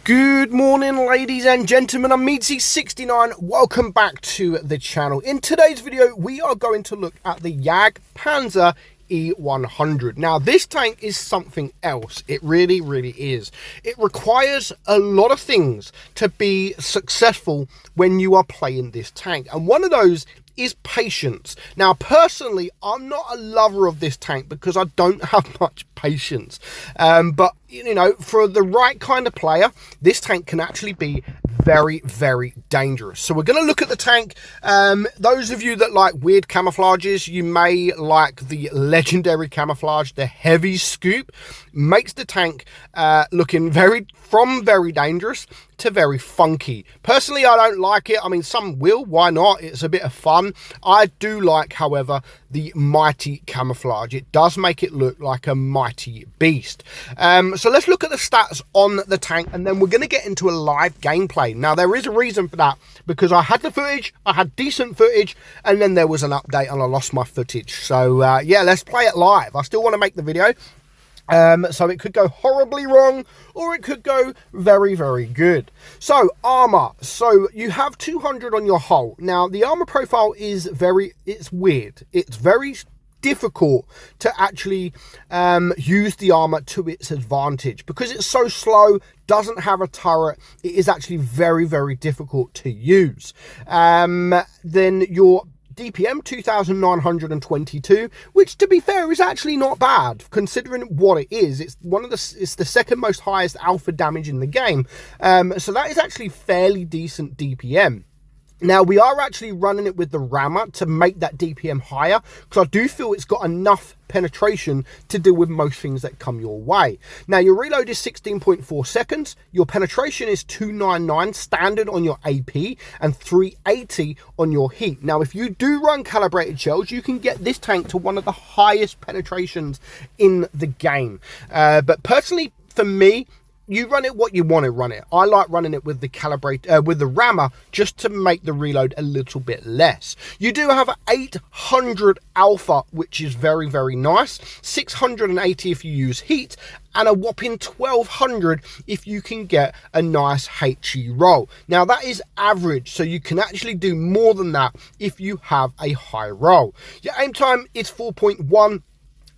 Good morning, ladies and gentlemen. I'm meadsyreplays. Welcome back to the channel. In today's video, we are going to look at the JG PZ E100. Now, this tank is something else. It really is. It requires a lot of things to be successful when you are playing this tank. And one of those is patience. Now, personally, I'm not a lover of this tank because I don't have much patience. But, you know, for the right kind of player, this tank can actually be very dangerous. So we're going to look at the tank. Those of you that like weird camouflages, you may like the legendary camouflage. The heavy scoop makes the tank looking from very dangerous to very funky. Personally, I don't like it. I mean, some will, why not? It's a bit of fun. I do like, however, the mighty camouflage. It does make it look like a mighty beast. So let's look at the stats on the tank, and then we're going to get into a live gameplay. Now, there is a reason for that, because I had the footage, I had decent footage, and then there was an update and I lost my footage. So yeah, let's play it live. I still want to make the video. So it could go horribly wrong, or it could go very good. So armor. So you have 200 on your hull. Now the armor profile is it's weird. It's very difficult to actually use the armor to its advantage because it's so slow, doesn't have a turret. It is actually very difficult to use. Then your DPM 2,922, which to be fair is actually not bad considering what it is. It's the second most highest alpha damage in the game. So that is actually fairly decent DPM. Now, we are actually running it with the rammer to make that DPM higher, because I do feel it's got enough penetration to deal with most things that come your way. Now, your reload is 16.4 seconds. Your penetration is 299 standard on your AP and 380 on your heat. Now, if you do run calibrated shells, you can get this tank to one of the highest penetrations in the game. But personally, for me, you run it what you want to run it. I like running it with the with the rammer, just to make the reload a little bit less. You do have 800 alpha, which is very nice. 680 if you use heat, and a whopping 1200 if you can get a nice HE roll. Now that is average, so you can actually do more than that if you have a high roll. Your aim time is 4.1.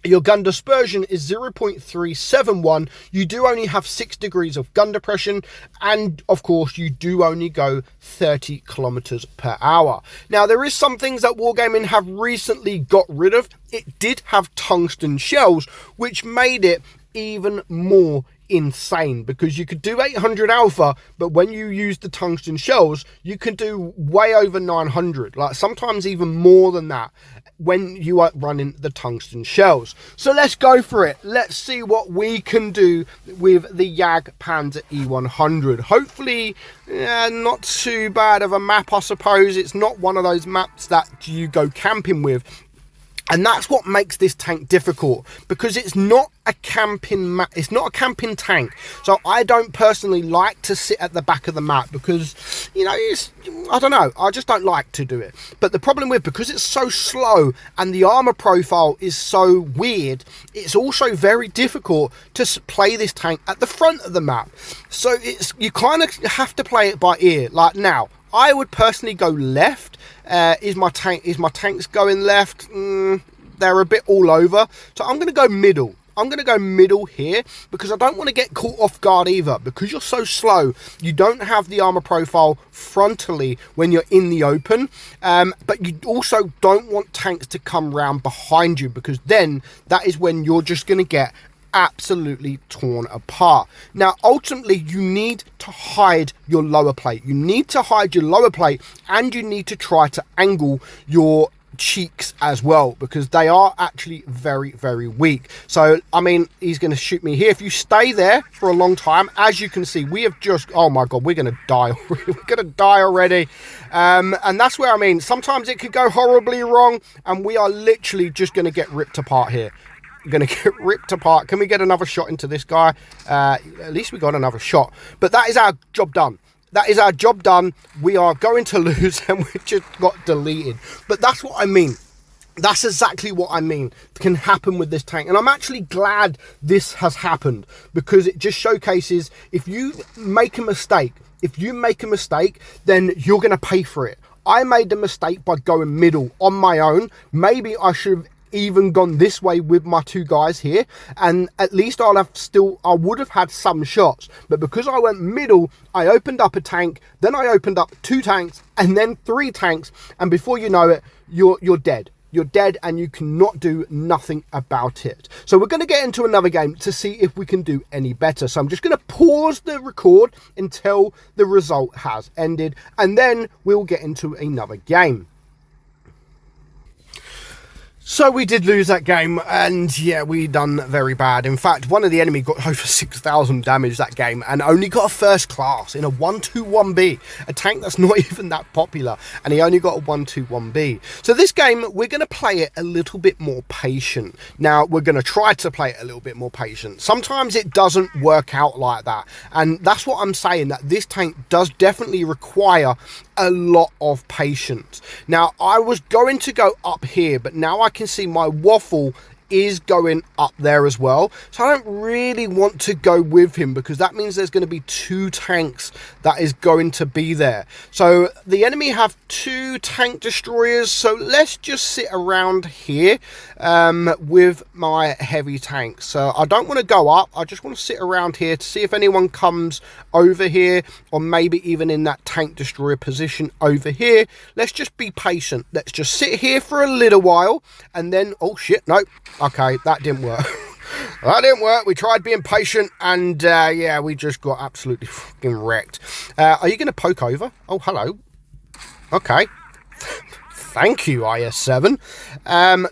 Your gun dispersion is 0.371. You do only have 6 degrees of gun depression, and of course you do only go 30 kilometers per hour. Now, there is some things that Wargaming have recently got rid of. It did have tungsten shells, which made it even more insane, because you could do 800 alpha, but when you use the tungsten shells, you can do way over 900, like sometimes even more than that when you are running the tungsten shells. So let's go for it. Let's see what we can do with the JG PZ E100. Hopefully not too bad of a map, I suppose. It's not one of those maps that you go camping with. And that's what makes this tank difficult, because it's not a camping tank. So I don't personally like to sit at the back of the map, because, you know, I don't know, I just don't like to do it. But the problem because it's so slow and the armor profile is so weird, it's also very difficult to play this tank at the front of the map. So you kind of have to play it by ear. Like now, I would personally go left. Is my tanks going left? They're a bit all over. So I'm going to go middle. I'm going to go middle here, because I don't want to get caught off guard either. Because you're so slow, you don't have the armor profile frontally when you're in the open. But you also don't want tanks to come round behind you, because then that is when you're just going to get absolutely torn apart. Now, ultimately, you need to hide your lower plate. You need to hide your lower plate, and you need to try to angle your cheeks as well, because they are actually very weak. So, I mean, he's going to shoot me here. If you stay there for a long time, as you can see, we have just, oh my god, we're going to die. We're going to die already. And that's where, I mean, sometimes it could go horribly wrong, and we are literally just going to get ripped apart here. Going to get ripped apart. Can we get another shot into this guy? At least we got another shot. But that is our job done. That is our job done. We are going to lose, and we just got deleted. But that's what I mean. That's exactly what I mean can happen with this tank. And I'm actually glad this has happened, because it just showcases if you make a mistake, then you're going to pay for it. I made the mistake by going middle on my own. Maybe I should have even gone this way with my two guys here, and at least I would have had some shots. But because I went middle, I opened up a tank, then I opened up 2 tanks, and then 3 tanks, and before you know it, you're dead. You're dead, and you cannot do nothing about it. So we're going to get into another game to see if we can do any better. So I'm just going to pause the record until the result has ended, and then we'll get into another game. So we did lose that game, and yeah, we done very bad. In fact, one of the enemy got over 6,000 damage that game and only got a first class in a 121B, a tank that's not even that popular, and he only got a 121B. So this game, we're going to play it a little bit more patient. Now, we're going to try to play it a little bit more patient. Sometimes it doesn't work out like that, and that's what I'm saying, that this tank does definitely require a lot of patience. Now, I was going to go up here, but now I can see my waffle is going up there as well, so I don't really want to go with him, because that means there's going to be 2 tanks that is going to be there. So the enemy have 2 tank destroyers, so let's just sit around here with my heavy tank. So I don't want to go up, I just want to sit around here to see if anyone comes over here, or maybe even in that tank destroyer position over here. Let's just be patient, let's just sit here for a little while, and then, oh shit, no. Okay, that didn't work. That didn't work. We tried being patient, and yeah, we just got absolutely fucking wrecked. Are you going to poke over? Oh, hello. Okay. Thank you, IS-7.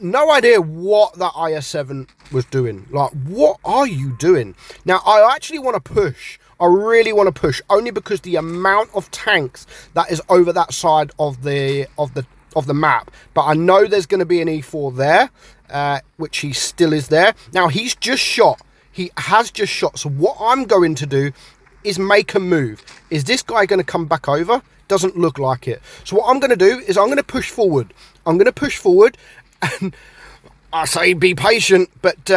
No idea what that IS-7 was doing. Like, what are you doing? Now, I actually want to push. I really want to push, only because the amount of tanks that is over that side of the map. But I know there's going to be an E4 there, which he still is there. Now, he's just shot. He has just shot. So what I'm going to do is make a move. Is this guy going to come back over? Doesn't look like it. So what I'm going to do is I'm going to push forward. I'm going to push forward, and I say be patient, but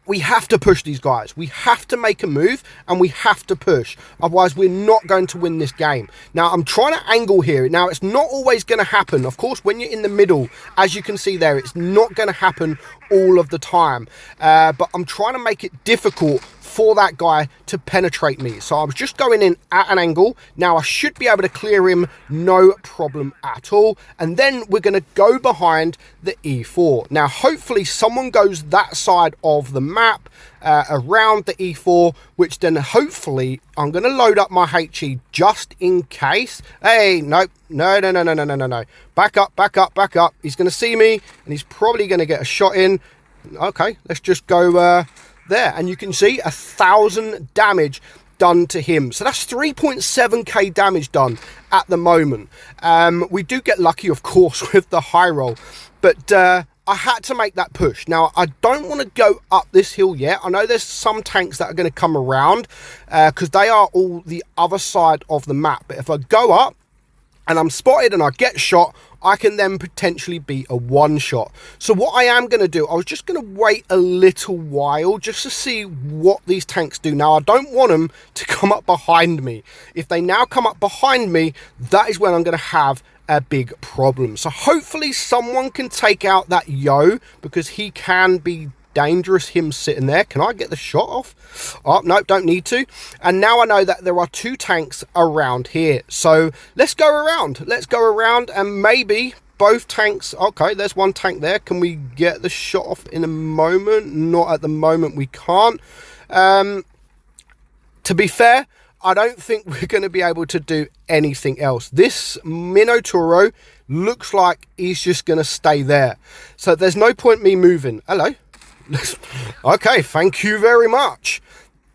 we have to push these guys. We have to make a move, and we have to push. Otherwise, we're not going to win this game. Now, I'm trying to angle here. Now, it's not always going to happen. Of course, when you're in the middle, as you can see there, it's not going to happen all of the time. But I'm trying to make it difficult for that guy to penetrate me. So I was just going in at an angle. Now I should be able to clear him, no problem at all. And then we're going to go behind the E4. Now hopefully someone goes that side of the map around the E4, which then hopefully I'm going to load up my HE just in case. Hey, no. Back up. He's going to see me, and he's probably going to get a shot in. Okay, let's just go there, and you can see 1,000 damage done to him. So that's 3.7k damage done at the moment. We do get lucky, of course, with the high roll, but I had to make that push. Now, I don't want to go up this hill yet. I know there's some tanks that are going to come around because they are all the other side of the map. But if I go up and I'm spotted and I get shot, I can then potentially be a one-shot. So what I am going to do, I was just going to wait a little while just to see what these tanks do. Now, I don't want them to come up behind me. If they now come up behind me, that is when I'm going to have a big problem. So hopefully someone can take out that Yo, because he can be dangerous, him sitting there. Can I get the shot off? Oh, no, don't need to. And now I know that there are 2 tanks around here. So let's go around. And maybe both tanks. Okay, there's one tank there. Can we get the shot off in a moment? Not at the moment, we can't. To be fair, I don't think we're going to be able to do anything else. This Minotauro looks like he's just going to stay there. So there's no point me moving. Hello. Okay, thank you very much.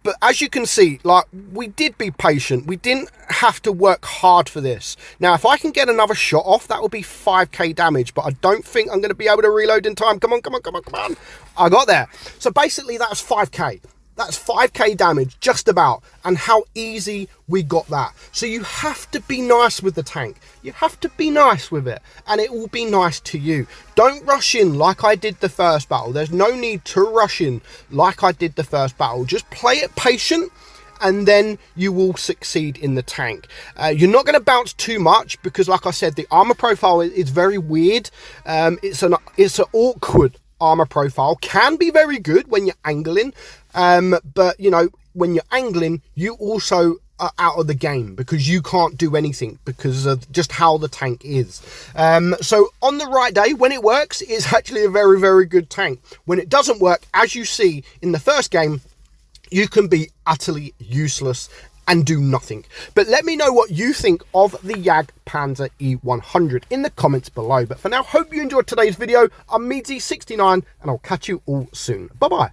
But as you can see, like, we did be patient. We didn't have to work hard for this. Now, if I can get another shot off, that will be 5k damage, but I don't think I'm going to be able to reload in time. Come on. I got there. So basically, that's 5k. That's 5k damage, just about, and how easy we got that. So you have to be nice with the tank. You have to be nice with it, and it will be nice to you. Don't rush in like I did the first battle. There's no need to rush in like I did the first battle. Just play it patient, and then you will succeed in the tank. You're not going to bounce too much because, like I said, the armor profile is very weird. It's an awkward armor profile. Can be very good when you're angling, but you know, when you're angling, you also are out of the game because you can't do anything because of just how the tank is. So on the right day, when it works, it's actually a very, very good tank. When it doesn't work, as you see in the first game, you can be utterly useless and do nothing. But let me know what you think of the JG Panzer E100 in the comments below. But for now, hope you enjoyed today's video. I'm meadsy69, and I'll catch you all soon. Bye-bye.